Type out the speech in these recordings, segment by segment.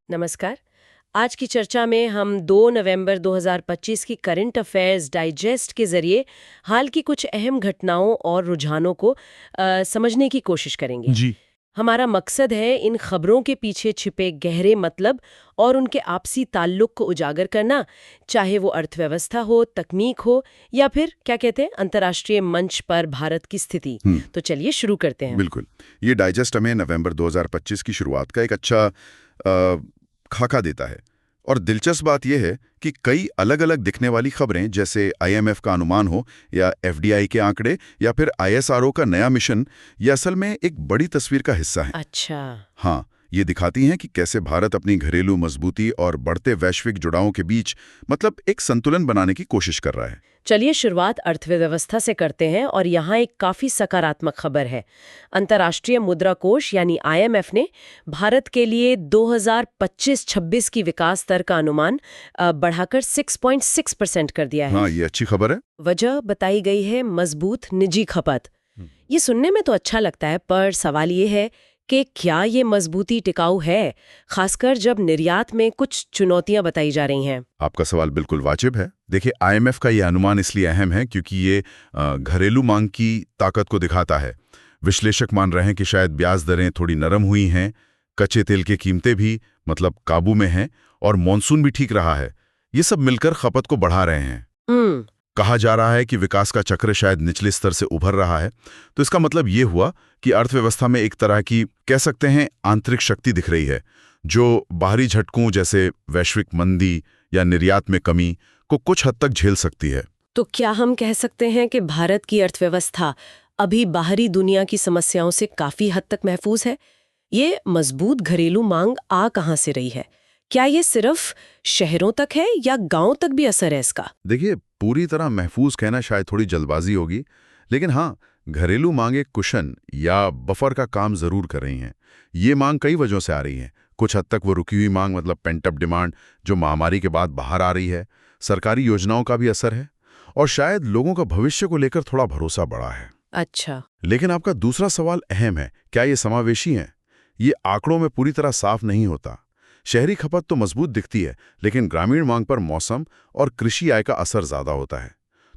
नमस्कार। आज की चर्चा में हम 2 नवंबर 2025 की करंट अफेयर्स डाइजेस्ट के जरिए हाल की कुछ अहम घटनाओं और रुझानों को समझने की कोशिश करेंगे। जी। हमारा मकसद है इन खबरों के पीछे छिपे गहरे मतलब और उनके आपसी ताल्लुक को उजागर करना, चाहे वो अर्थव्यवस्था हो, तकनीक हो या फिर क्या कहते हैं अंतर्राष्ट्रीय मंच पर भारत की स्थिति। तो चलिए शुरू करते हैं। बिल्कुल। ये डाइजेस्ट हमें नवंबर 2025 की शुरुआत का एक अच्छा खाका देता है। और दिलचस्प बात यह है कि कई अलग अलग दिखने वाली खबरें, जैसे आईएमएफ का अनुमान हो या एफडीआई के आंकड़े या फिर आईएसआरओ का नया मिशन, ये असल में एक बड़ी तस्वीर का हिस्सा है। अच्छा। हाँ, ये दिखाती हैं कि कैसे भारत अपनी घरेलू मजबूती और बढ़ते वैश्विक जुड़ावों के बीच मतलब एक संतुलन बनाने की कोशिश कर रहा है। चलिए शुरुआत अर्थव्यवस्था से करते हैं और यहाँ एक काफी सकारात्मक खबर है। अंतर्राष्ट्रीय मुद्रा कोष यानी आईएमएफ ने भारत के लिए 2025-26 की विकास दर का अनुमान बढ़ाकर 6.6% कर दिया है। हाँ, ये अच्छी खबर है। वजह बताई गई है मजबूत निजी खपत। ये सुनने में तो अच्छा लगता है, पर सवाल ये है कि क्या ये मजबूती टिकाऊ है, खासकर जब निर्यात में कुछ चुनौतियां बताई जा रही हैं। आपका सवाल बिल्कुल वाजिब है। देखिए, आईएमएफ का ये अनुमान इसलिए अहम है क्योंकि ये घरेलू मांग की ताकत को दिखाता है। विश्लेषक मान रहे हैं कि शायद ब्याज दरें थोड़ी नरम हुई हैं, कच्चे तेल की कीमतें भी मतलब काबू में हैं और मॉनसून भी ठीक रहा है। ये सब मिलकर खपत को बढ़ा रहे हैं। कहा जा रहा है कि विकास का चक्र शायद निचले स्तर से उभर रहा है। तो इसका मतलब ये हुआ कि अर्थव्यवस्था में एक तरह की, कह सकते हैं, आंतरिक शक्ति दिख रही है, जो बाहरी झटकों जैसे वैश्विक मंदी या निर्यात में कमी को कुछ हद तक झेल सकती है। तो क्या हम कह सकते हैं कि भारत की अर्थव्यवस्था अभी बाहरी दुनिया की समस्याओं से काफी हद तक महफूज है? ये मजबूत घरेलू मांग आ कहां से रही है? क्या ये सिर्फ शहरों तक है या गांव तक भी असर है इसका? देखिए, पूरी तरह महफूज कहना शायद थोड़ी जल्दबाजी होगी, लेकिन हाँ, घरेलू मांग एक कुशन या बफर का काम जरूर कर रही हैं। ये मांग कई वजहों से आ रही है। कुछ हद तक वो रुकी हुई मांग मतलब पेंटअप डिमांड जो महामारी के बाद बाहर आ रही है। सरकारी योजनाओं का भी असर है और शायद लोगों का भविष्य को लेकर थोड़ा भरोसा बढ़ा है। अच्छा। लेकिन आपका दूसरा सवाल अहम है, क्या ये समावेशी है? ये आंकड़ों में पूरी तरह साफ नहीं होता। शहरी खपत तो मजबूत दिखती है, लेकिन ग्रामीण मांग पर मौसम और कृषि आय का असर ज्यादा होता है।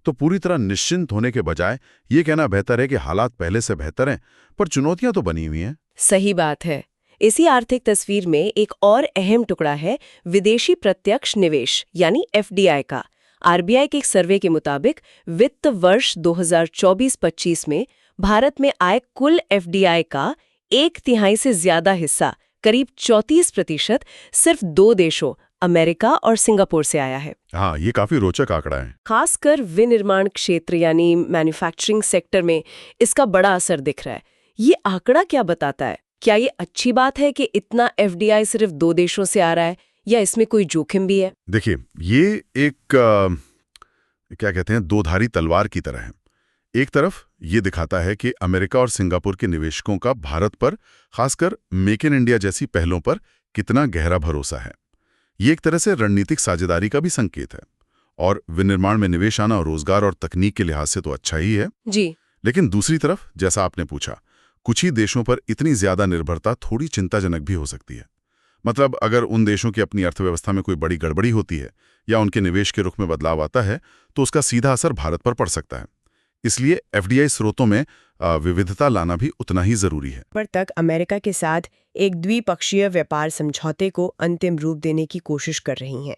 तो पूरी तरह निश्चिंत होने के बजाय ये कहना बेहतर है कि हालात पहले से बेहतर हैं, पर चुनौतियां तो बनी हुई हैं। सही बात है। इसी आर्थिक तस्वीर में एक और अहम टुकड़ा है विदेशी प्रत्यक्ष निवेश यानी एफडीआई का। आरबीआई के एक सर्वे के मुताबिक वित्त वर्ष 2024-25 में भारत में आए कुल एफडीआई का 1/3 से ज्यादा हिस्सा, करीब 34%, सिर्फ 2 देशों अमेरिका और सिंगापुर से आया है। हाँ, ये काफी रोचक आंकड़ा है। खासकर विनिर्माण क्षेत्र यानी मैन्युफैक्चरिंग सेक्टर में इसका बड़ा असर दिख रहा है। ये आंकड़ा क्या बताता है? क्या ये अच्छी बात है कि इतना एफडीआई सिर्फ 2 देशों से आ रहा है, या इसमें कोई जोखिम भी है? देखिए, ये एक क्या कहते हैं, दोधारी तलवार की तरह है। एक तरफ ये दिखाता है कि अमेरिका और सिंगापुर के निवेशकों का भारत पर, खासकर मेक इन इंडिया जैसी पहलों पर, कितना गहरा भरोसा है। ये एक तरह से रणनीतिक साझेदारी का भी संकेत है। और विनिर्माण में निवेश आना रोजगार और तकनीक के लिहाज से तो अच्छा ही है जी। लेकिन दूसरी तरफ, जैसा आपने पूछा, कुछ ही देशों पर इतनी ज्यादा निर्भरता थोड़ी चिंताजनक भी हो सकती है। मतलब अगर उन देशों की अपनी अर्थव्यवस्था में कोई बड़ी गड़बड़ी होती है या उनके निवेश के रुख में बदलाव आता है, तो उसका सीधा असर भारत पर पड़ सकता है। इसलिए एफडीआई स्रोतों में विविधता लाना भी उतना ही जरूरी है। पर तक अमेरिका के साथ एक द्विपक्षीय व्यापार समझौते को अंतिम रूप देने की कोशिश कर रही हैं।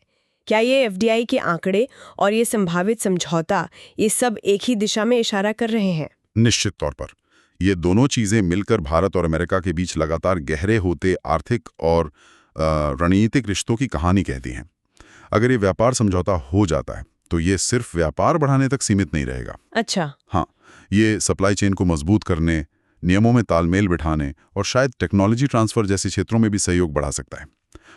क्या ये एफडीआई के आंकड़े और ये संभावित समझौता, ये सब एक ही दिशा में इशारा कर रहे हैं? निश्चित तौर पर ये दोनों चीजें मिलकर भारत और अमेरिका के बीच लगातार गहरे होते आर्थिक और रणनीतिक रिश्तों की कहानी कहती हैं। अगर ये व्यापार समझौता हो जाता है तो ये सिर्फ व्यापार बढ़ाने तक सीमित नहीं रहेगा। अच्छा। हाँ, ये सप्लाई चेन को मजबूत करने, नियमों में तालमेल बिठाने और शायद टेक्नोलॉजी ट्रांसफर जैसे क्षेत्रों में भी सहयोग बढ़ा सकता है।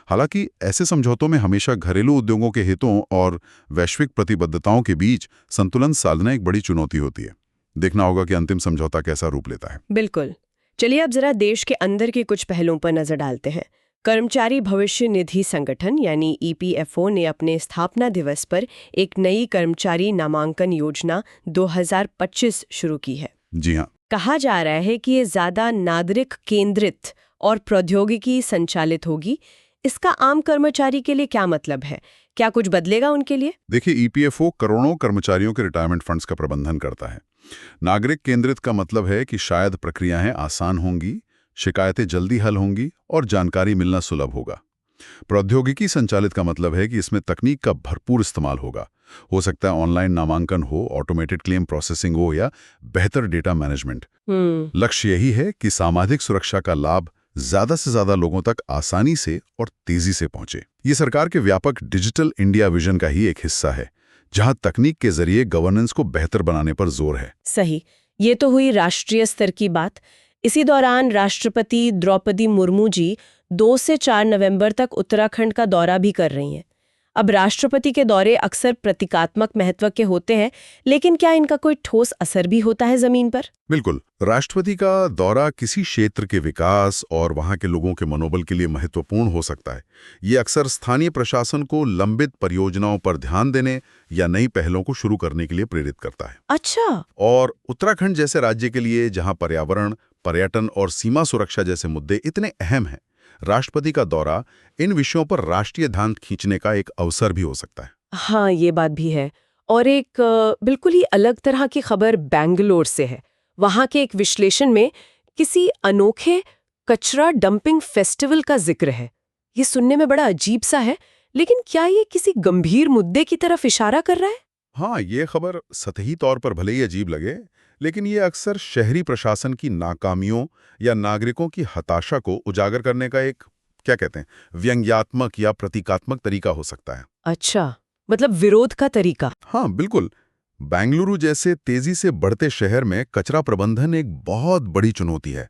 हालांकि ऐसे समझौतों में हमेशा घरेलू उद्योगों के हितों और वैश्विक प्रतिबद्धताओं के बीच संतुलन साधना एक बड़ी चुनौती होती है। देखना होगा कि अंतिम समझौता कैसा रूप लेता है। बिल्कुल। चलिए अब जरा देश के अंदर के कुछ पहलुओं पर नजर डालते हैं। कर्मचारी भविष्य निधि संगठन यानी ईपीएफओ ने अपने स्थापना दिवस पर एक नई कर्मचारी नामांकन योजना 2025 शुरू की है। जी हाँ। कहा जा रहा है कि ये ज्यादा नागरिक केंद्रित और प्रौद्योगिकी संचालित होगी। इसका आम कर्मचारी के लिए क्या मतलब है? क्या कुछ बदलेगा उनके लिए? देखिए, ईपीएफओ करोड़ों कर्मचारियों के रिटायरमेंट फंड्स का प्रबंधन करता है। नागरिक केंद्रित का मतलब है कि शायद प्रक्रियाएं आसान होंगी, शिकायतें जल्दी हल होंगी और जानकारी मिलना सुलभ होगा। प्रौद्योगिकी संचालित का मतलब है कि इसमें तकनीक का भरपूर इस्तेमाल होगा। हो सकता है ऑनलाइन नामांकन हो, ऑटोमेटेड क्लेम प्रोसेसिंग हो या बेहतर डेटा मैनेजमेंट। लक्ष्य यही है कि सामाजिक सुरक्षा का लाभ ज्यादा से ज्यादा लोगों तक आसानी से और तेजी से पहुंचे। ये सरकार के व्यापक डिजिटल इंडिया विजन का ही एक हिस्सा है, जहां तकनीक के जरिए गवर्नेंस को बेहतर बनाने पर जोर है। सही। ये तो हुई राष्ट्रीय स्तर की बात। इसी दौरान राष्ट्रपति द्रौपदी मुर्मू जी 2 से 4 नवंबर तक उत्तराखंड का दौरा भी कर रही हैं। अब राष्ट्रपति के दौरे अक्सर प्रतीकात्मक महत्व के होते हैं, लेकिन क्या इनका कोई ठोस असर भी होता है जमीन पर? बिल्कुल, राष्ट्रपति का दौरा किसी क्षेत्र के विकास और वहां के लोगों के मनोबल के लिए महत्वपूर्ण हो सकता है। ये अक्सर स्थानीय प्रशासन को लंबित परियोजनाओं पर ध्यान देने या नई पहलों को शुरू करने के लिए प्रेरित करता है। अच्छा। और उत्तराखंड जैसे राज्य के लिए, जहां पर्यावरण, पर्यटन और सीमा सुरक्षा जैसे मुद्दे इतने अहम हैं, राष्ट्रपति का दौरा इन विषयों पर राष्ट्रीय ध्यान खींचने का एक अवसर भी हो सकता है। हाँ, ये बात भी है। और एक बिल्कुल ही अलग तरह की खबर बेंगलोर से है। वहाँ के एक विश्लेषण में किसी अनोखे कचरा डंपिंग फेस्टिवल का जिक्र है। ये सुनने में बड़ा अजीब सा है, लेकिन क्या ये किसी गंभीर मुद्दे की तरफ इशारा कर रहा है? हाँ, ये खबर सतही तौर पर भले ही अजीब लगे, लेकिन ये अक्सर शहरी प्रशासन की नाकामियों या नागरिकों की हताशा को उजागर करने का एक, क्या कहते हैं, व्यंग्यात्मक या प्रतीकात्मक तरीका हो सकता है। अच्छा, मतलब विरोध का तरीका। हाँ, बिल्कुल। बेंगलुरु जैसे तेजी से बढ़ते शहर में कचरा प्रबंधन एक बहुत बड़ी चुनौती है।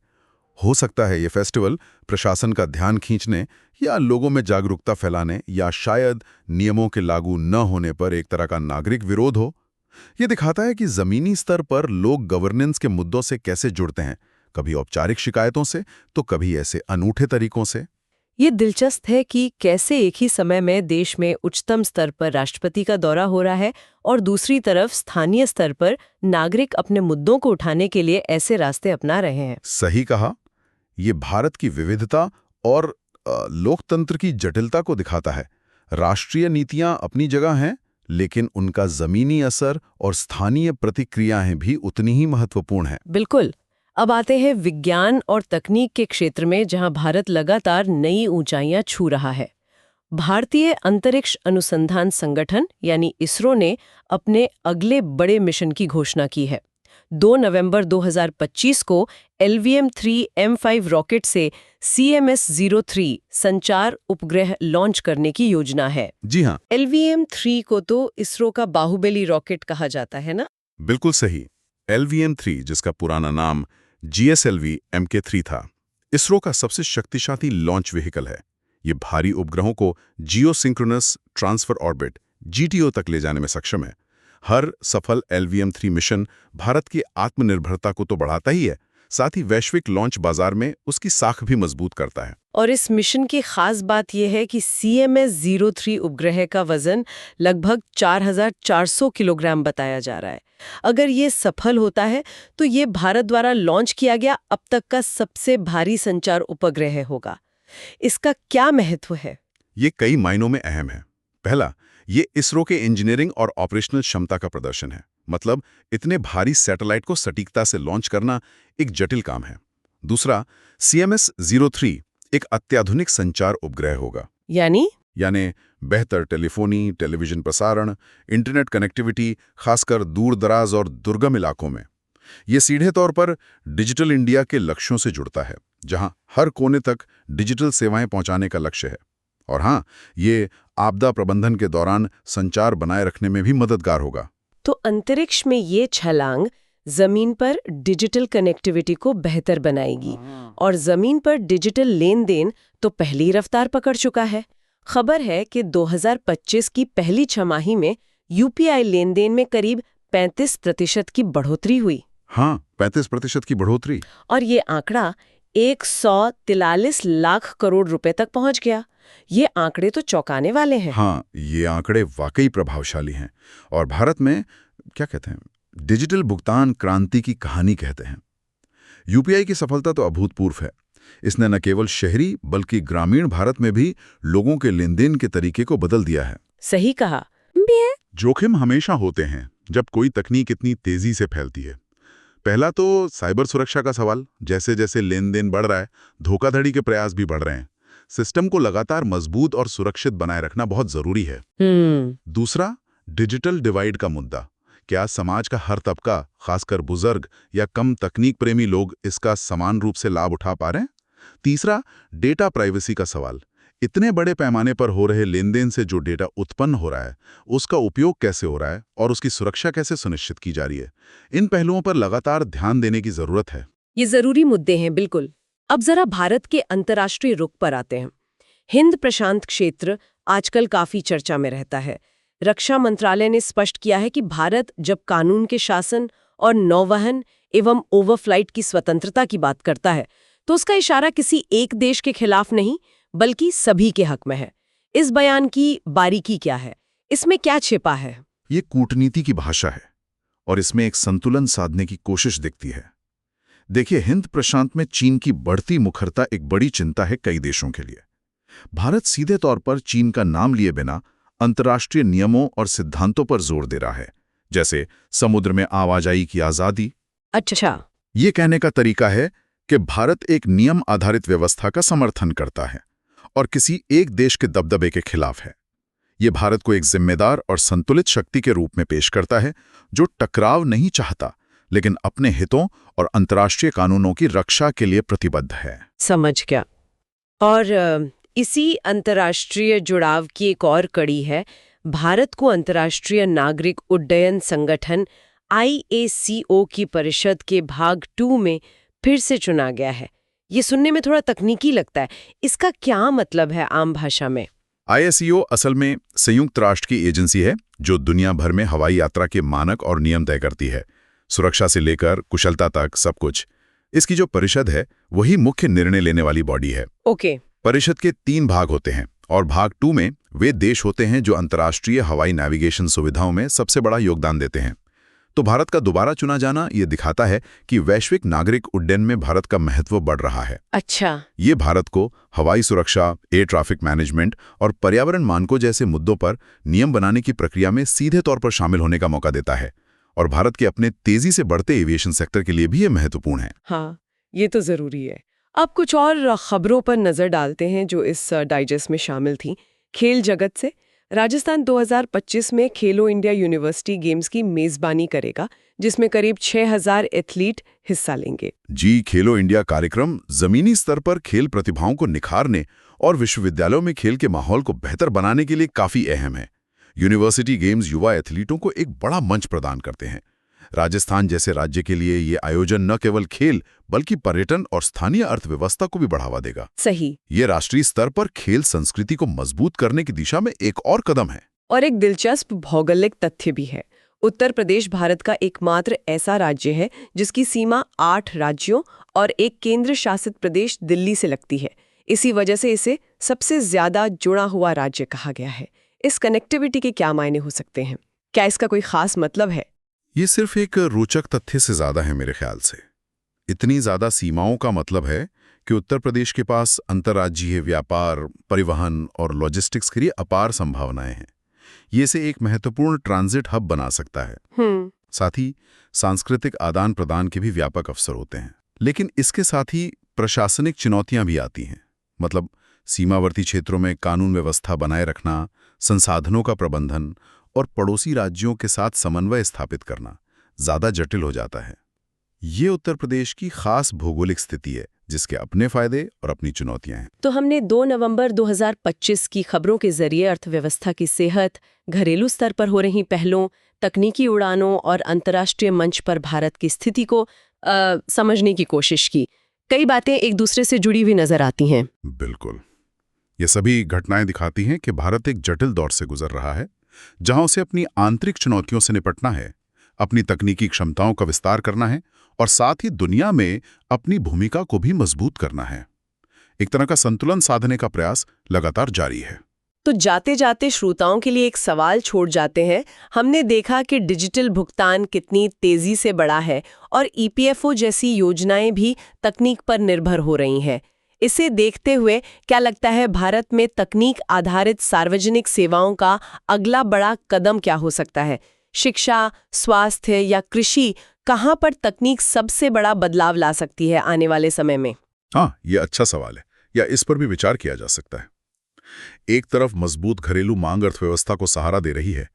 हो सकता है ये फेस्टिवल प्रशासन का ध्यान खींचने या लोगों में जागरूकता फैलाने या शायद नियमों के लागू न होने पर एक तरह का नागरिक विरोध हो। ये दिखाता है कि जमीनी स्तर पर लोग गवर्नेंस के मुद्दों से कैसे जुड़ते हैं, कभी औपचारिक शिकायतों से तो कभी ऐसे अनूठे तरीकों से। ये दिलचस्प है कि कैसे एक ही समय में देश में उच्चतम स्तर पर राष्ट्रपति का दौरा हो रहा है और दूसरी तरफ स्थानीय स्तर पर नागरिक अपने मुद्दों को उठाने के लिए ऐसे रास्ते अपना रहे हैं। सही कहा। ये भारत की विविधता और लोकतंत्र की जटिलता को दिखाता है। राष्ट्रीय नीतियां अपनी जगह हैं, लेकिन उनका जमीनी असर और स्थानीय प्रतिक्रियाएं भी उतनी ही महत्वपूर्ण हैं। बिल्कुल। अब आते हैं विज्ञान और तकनीक के क्षेत्र में, जहां भारत लगातार नई ऊंचाइयां छू रहा है। भारतीय अंतरिक्ष अनुसंधान संगठन यानी इसरो ने अपने अगले बड़े मिशन की घोषणा की है। 2 नवंबर 2025 को LVM-3M5 रॉकेट से CMS-03 संचार उपग्रह लॉन्च करने की योजना है। जी हाँ, LVM-3 को तो इसरो का बाहुबली रॉकेट कहा जाता है ना? बिल्कुल सही। LVM-3, जिसका पुराना नाम GSLV MK3 था, इसरो का सबसे शक्तिशाली लॉन्च व्हीकल है। ये भारी उपग्रहों को जियोसिंक्रोनस ट्रांसफर ऑर्बिट GTO तक ले जाने में सक्षम है। हर सफल LVM-3 मिशन भारत की आत्मनिर्भरता को तो बढ़ाता ही है, साथ ही वैश्विक लॉन्च बाजार में उसकी साख भी मजबूत करता है। और इस मिशन की खास बात यह है कि CMS-03 उपग्रह का वजन लगभग 4,400 किलोग्राम बताया जा रहा है। अगर ये सफल होता है तो ये भारत द्वारा लॉन्च किया गया अब तक का सबसे भारी संचार उपग्रह होगा। इसका क्या महत्व है? ये कई मायनों में अहम है। पहला, ये इसरो के इंजीनियरिंग और ऑपरेशनल क्षमता का प्रदर्शन है। मतलब इतने भारी सैटेलाइट को सटीकता से लॉन्च करना एक जटिल काम है। दूसरा, CMS-03 एक अत्याधुनिक संचार उपग्रह होगा। यानी बेहतर टेलीफोनी, टेलीविजन प्रसारण, इंटरनेट कनेक्टिविटी, खासकर दूर-दराज और दुर्गम इलाकों में। ये सीधे तौर पर डिजिटल इंडिया के लक्ष्यों से जुड़ता है, जहां हर कोने तक डिजिटल सेवाएं पहुंचाने का लक्ष्य है। और हाँ, ये आपदा प्रबंधन के दौरान संचार बनाए रखने में भी मददगार होगा। तो अंतरिक्ष में ये छलांग जमीन पर डिजिटल कनेक्टिविटी को बेहतर बनाएगी और जमीन पर डिजिटल लेन देन तो पहली रफ्तार पकड़ चुका है। खबर है कि 2025 की पहली छमाही में UPI लेन देन में करीब 35% की बढ़ोतरी हुई। हाँ, 35% की बढ़ोतरी। और ये आंकड़ा 143 लाख करोड़ रुपए तक पहुंच गया। ये आंकड़े तो चौंकाने वाले हैं। हाँ, ये आंकड़े वाकई प्रभावशाली हैं और भारत में, क्या कहते हैं, डिजिटल भुगतान क्रांति की कहानी कहते हैं। UPI की सफलता तो अभूतपूर्व है, इसने न केवल शहरी बल्कि ग्रामीण भारत में भी लोगों के लेनदेन के तरीके को बदल दिया है। सही कहा। जोखिम हमेशा होते हैं जब कोई तकनीक इतनी तेजी से फैलती है। पहला तो साइबर सुरक्षा का सवाल। जैसे जैसे लेन देन बढ़ रहा है, धोखाधड़ी के प्रयास भी बढ़ रहे हैं। सिस्टम को लगातार मजबूत और सुरक्षित बनाए रखना बहुत जरूरी है। दूसरा, डिजिटल डिवाइड का मुद्दा। क्या समाज का हर तबका, खासकर बुजुर्ग या कम तकनीक प्रेमी लोग, इसका समान रूप से लाभ उठा पा रहे हैं? तीसरा, डेटा प्राइवेसी का सवाल। इतने बड़े पैमाने पर हो रहे लेनदेन से जो डेटा उत्पन्न हो रहा है, उसका उपयोग कैसे हो रहा है और उसकी सुरक्षा कैसे सुनिश्चित की जा रही है? इन पहलुओं पर लगातार ध्यान देने की जरूरत है। ये जरूरी मुद्दे हैं, बिल्कुल। अब जरा भारत के अंतर्राष्ट्रीय रुख पर आते हैं। हिंद प्रशांत क्षेत्र आजकल काफी चर्चा में रहता है। रक्षा मंत्रालय ने स्पष्ट किया है कि भारत जब कानून के शासन और नौवहन एवं ओवरफ्लाइट की स्वतंत्रता की बात करता है, तो उसका इशारा किसी एक देश के खिलाफ नहीं, बल्कि सभी के हक में है। इस बयान की बारीकी क्या है? इसमें क्या छिपा है? ये कूटनीति की भाषा है और इसमें एक संतुलन साधने की कोशिश दिखती है। देखिए, हिंद प्रशांत में चीन की बढ़ती मुखरता एक बड़ी चिंता है कई देशों के लिए। भारत सीधे तौर पर चीन का नाम लिए बिना अंतर्राष्ट्रीय नियमों और सिद्धांतों पर जोर दे रहा है, जैसे समुद्र में आवाजाही की आजादी। अच्छा। ये कहने का तरीका है कि भारत एक नियम आधारित व्यवस्था का समर्थन करता है और किसी एक देश के दबदबे के खिलाफ है। ये भारत को एक जिम्मेदार और संतुलित शक्ति के रूप में पेश करता है, जो टकराव नहीं चाहता, लेकिन अपने हितों और अंतर्राष्ट्रीय कानूनों की रक्षा के लिए प्रतिबद्ध है। समझ गया। और इसी अंतर्राष्ट्रीय जुड़ाव की एक और कड़ी है। भारत को अंतर्राष्ट्रीय नागरिक उड्डयन संगठन IACO की परिषद के भाग 2 में फिर से चुना गया है। ये सुनने में थोड़ा तकनीकी लगता है। इसका क्या मतलब है आम भाषा में? IACO असल में संयुक्त राष्ट्र की एजेंसी है जो दुनिया भर में हवाई यात्रा के मानक और नियम तय करती है। सुरक्षा से लेकर कुशलता तक सब कुछ। इसकी जो परिषद है वही मुख्य निर्णय लेने वाली बॉडी है। ओके। परिषद के 3 भाग होते हैं और भाग 2 में वे देश होते हैं जो अंतर्राष्ट्रीय हवाई नेविगेशन सुविधाओं में सबसे बड़ा योगदान देते हैं। तो भारत का दोबारा चुना जाना ये दिखाता है कि वैश्विक नागरिक उड्डयन में भारत का महत्व बढ़ रहा है। अच्छा। ये भारत को हवाई सुरक्षा, एयर ट्रैफिक मैनेजमेंट और पर्यावरण मानकों जैसे मुद्दों पर नियम बनाने की प्रक्रिया में सीधे तौर पर शामिल होने का मौका देता है। और भारत के अपने तेजी से बढ़ते एविएशन सेक्टर के लिए भी ये महत्वपूर्ण है। हाँ, ये तो जरूरी है। अब कुछ और खबरों पर नजर डालते हैं जो इस डाइजेस्ट में शामिल थी। खेल जगत से राजस्थान 2025 में खेलो इंडिया यूनिवर्सिटी गेम्स की मेजबानी करेगा, जिसमें करीब 6000 एथलीट हिस्सा लेंगे। जी, खेलो इंडिया कार्यक्रम जमीनी स्तर पर खेल प्रतिभाओं को निखारने और विश्वविद्यालयों में खेल के माहौल को बेहतर बनाने के लिए काफी अहम है। यूनिवर्सिटी गेम्स युवा एथलीटों को एक बड़ा मंच प्रदान करते हैं। राजस्थान जैसे राज्य के लिए ये आयोजन न केवल खेल बल्कि पर्यटन और स्थानीय अर्थव्यवस्था को भी बढ़ावा देगा। सही। ये राष्ट्रीय स्तर पर खेल संस्कृति को मजबूत करने की दिशा में एक और कदम है। और एक दिलचस्प भौगोलिक तथ्य भी है। उत्तर प्रदेश भारत का एकमात्र ऐसा राज्य है जिसकी सीमा 8 राज्यों और एक केंद्र शासित प्रदेश दिल्ली से लगती है। इसी वजह से इसे सबसे ज्यादा जुड़ा हुआ राज्य कहा गया है। इस कनेक्टिविटी के क्या मायने हो सकते हैं? क्या इसका कोई खास मतलब है? ये सिर्फ एक रोचक तथ्य से ज्यादा है मेरे ख्याल से। इतनी ज्यादा सीमाओं का मतलब है कि उत्तर प्रदेश के पास अंतर्राज्यीय व्यापार, परिवहन और लॉजिस्टिक्स के लिए अपार संभावनाएं हैं। ये से एक महत्वपूर्ण ट्रांजिट हब बना सकता है। साथ ही सांस्कृतिक आदान प्रदान के भी व्यापक अवसर होते हैं। लेकिन इसके साथ ही प्रशासनिक चुनौतियां भी आती हैं। मतलब सीमावर्ती क्षेत्रों में कानून व्यवस्था बनाए रखना, संसाधनों का प्रबंधन और पड़ोसी राज्यों के साथ समन्वय स्थापित करना ज्यादा जटिल हो जाता है। ये उत्तर प्रदेश की खास भौगोलिक स्थिति है जिसके अपने फायदे और अपनी चुनौतियां हैं। तो हमने 2 नवंबर 2025 की खबरों के जरिए अर्थव्यवस्था की सेहत, घरेलू स्तर पर हो रही पहलों, तकनीकी उड़ानों और अंतर्राष्ट्रीय मंच पर भारत की स्थिति को समझने की कोशिश की। कई बातें एक दूसरे से जुड़ी हुई नजर आती हैं। बिल्कुल। ये सभी घटनाएं दिखाती हैं कि भारत एक जटिल दौर से गुजर रहा है, जहां उसे अपनी आंतरिक चुनौतियों से निपटना है, अपनी तकनीकी क्षमताओं का विस्तार करना है और साथ ही दुनिया में अपनी भूमिका को भी मजबूत करना है। एक तरह का संतुलन साधने का प्रयास लगातार जारी है। तो जाते जाते श्रोताओं के लिए एक सवाल छोड़ जाते हैं। हमने देखा कि डिजिटल भुगतान कितनी तेजी से बढ़ा है और EPFO जैसी योजनाएं भी तकनीक पर निर्भर हो रही हैं। इसे देखते हुए क्या लगता है भारत में तकनीक आधारित सार्वजनिक सेवाओं का अगला बड़ा कदम क्या हो सकता है? शिक्षा, स्वास्थ्य या कृषि, कहाँ पर तकनीक सबसे बड़ा बदलाव ला सकती है आने वाले समय में? हाँ, ये अच्छा सवाल है, या इस पर भी विचार किया जा सकता है। एक तरफ मजबूत घरेलू मांग अर्थव्यवस्था को सहारा दे रही है,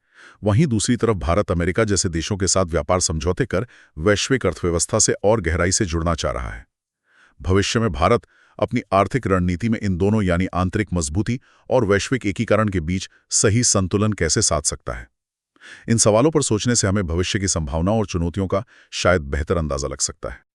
वहीं दूसरी तरफ भारत अमेरिका जैसे देशों के साथ व्यापार समझौते कर वैश्विक अर्थव्यवस्था से और गहराई से जुड़ना चाह रहा है। भविष्य में भारत अपनी आर्थिक रणनीति में इन दोनों यानी आंतरिक मजबूती और वैश्विक एकीकरण के बीच सही संतुलन कैसे साध सकता है? इन सवालों पर सोचने से हमें भविष्य की संभावनाओं और चुनौतियों का शायद बेहतर अंदाजा लग सकता है।